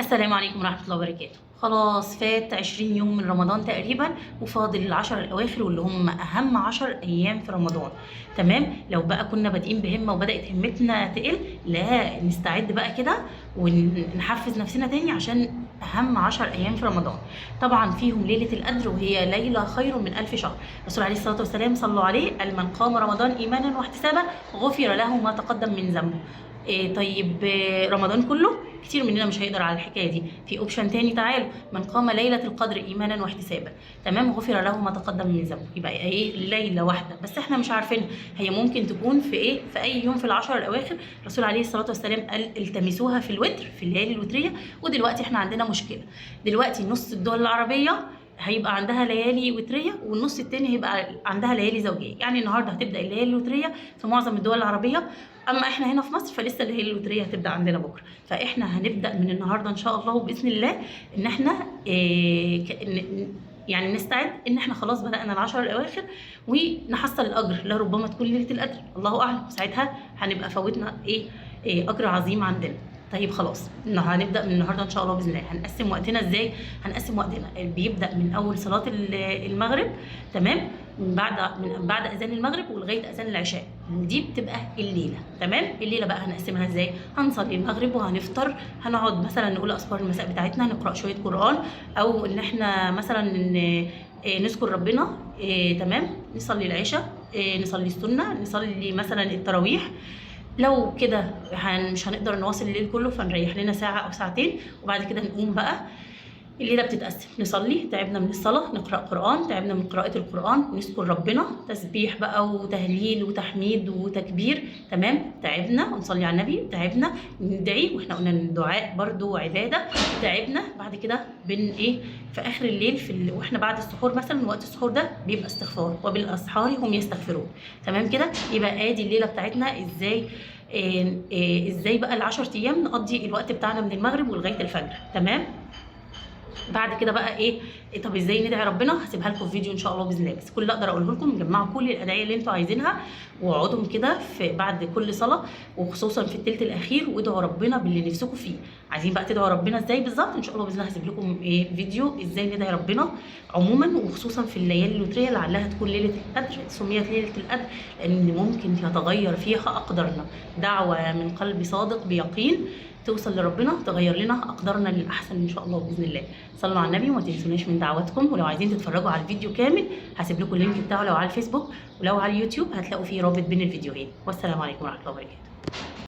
السلام عليكم ورحمة الله وبركاته. خلاص فات 20 يوم من رمضان تقريبا، وفاضل ال10 الأواخر واللي هم أهم 10 أيام في رمضان. تمام، لو بقى كنا بادئين بهمة وبدأت همتنا تقل، لا نستعد بقى كده ونحفز نفسنا تاني عشان أهم 10 أيام في رمضان. طبعا فيهم ليلة القدر، وهي ليلة خير من 1000 شهر. الرسول عليه الصلاة والسلام صلوا عليه قال: من قام رمضان إيمانا واحتسابا غفر له ما تقدم من ذنبه. طيب رمضان كله كتير مننا مش هيقدر على الحكايه دي. في اوبشن تاني، تعالوا: من قام ليله القدر ايمانا واحتسابا، تمام، غفر له ما تقدم من ذنبه. يبقى ايه؟ ليله واحده بس احنا مش عارفينها هي ممكن تكون في ايه، في اي يوم في العشر الاواخر. الرسول عليه الصلاه والسلام قال: التمسوها في الوتر، في الليالي الوتريه. ودلوقتي احنا عندنا مشكله، دلوقتي نص الدول العربيه هيبقى عندها ليالي وتريه، والنص التاني هيبقى عندها ليالي زوجيه. يعني النهارده هتبدا الليالي الوتريه في معظم الدول العربيه، اما احنا هنا في مصر فلسه الليالي الوتريه هتبدا عندنا بكره. فاحنا هنبدا من النهارده ان شاء الله وباذن الله ان احنا يعني نستعد ان احنا خلاص بدانا العشر الاواخر ونحصل الاجر. لربما تكون ليله القدر، الله اعلم، ساعتها هنبقى فوتنا اجر عظيم عندنا. طيب خلاص، هنبدا من النهارده ان شاء الله باذن الله. هنقسم وقتنا ازاي؟ هنقسم وقتنا بيبدا من اول صلاه المغرب، تمام، من بعد اذان المغرب ولغايه اذان العشاء. دي بتبقى الليله، تمام. الليله بقى هنقسمها ازاي؟ هنصلي المغرب وهنفطر، هنقعد مثلا نقول اذكار المساء بتاعتنا، نقرا شويه قران، او ان احنا مثلا نذكر ربنا، تمام. نصلي العشاء، نصلي السنه، نصلي مثلا التراويح. لو كده مش هنقدر نواصل الليل كله، فنريح لنا ساعة أو ساعتين، وبعد كده نقوم بقى. الليلة بتتقسم: نصلي، تعبنا من الصلاة، نقرأ قرآن، تعبنا من قراءة القرآن، نذكر ربنا، تسبيح بقى وتهليل وتحميد وتكبير، تمام، تعبنا، ونصلي على النبي، تعبنا، ندعي، واحنا قلنا ان الدعاء برضو عبادة، تعبنا. بعد كده في آخر الليل واحنا بعد السحور مثلا، وقت السحور ده بيبقى استغفار، وبالأسحار هم يستغفرون، تمام كده. يبقى ادي الليلة بتاعتنا. ازاي بقى ال10 ايام نقضي الوقت بتاعنا من المغرب ولغايه الفجر، تمام. بعد كده بقى طب ازاي ندعي ربنا؟ هسيبها لكم في فيديو ان شاء الله باذن الله. بس كل اللي اقدر اقوله لكم: جمعوا كل الادعيه اللي انتوا عايزينها واقعدوا كده بعد كل صلاه، وخصوصا في الثلث الاخير، وادعوا ربنا باللي نفسكم فيه. عايزين بقى تدعوا ربنا ازاي بالظبط؟ ان شاء الله باذن الله هسيب لكم فيديو ازاي ندعي ربنا عموما، وخصوصا في الليالي الوتريه لعلها تكون ليله القدر. سميت ليله القدر لان ممكن يتغير فيها اقدارنا. دعوه من قلب صادق بيقين توصل لربنا، تغير لنا اقدارنا للاحسن ان شاء الله باذن الله. صلوا على النبي وما تنسوناش من دعواتكم. ولو عايزين تتفرجوا على الفيديو كامل هسيب لكم اللينك بتاعه، لو على الفيسبوك ولو على اليوتيوب هتلاقوا فيه رابط بين الفيديوهين. والسلام عليكم ورحمه الله وبركاته.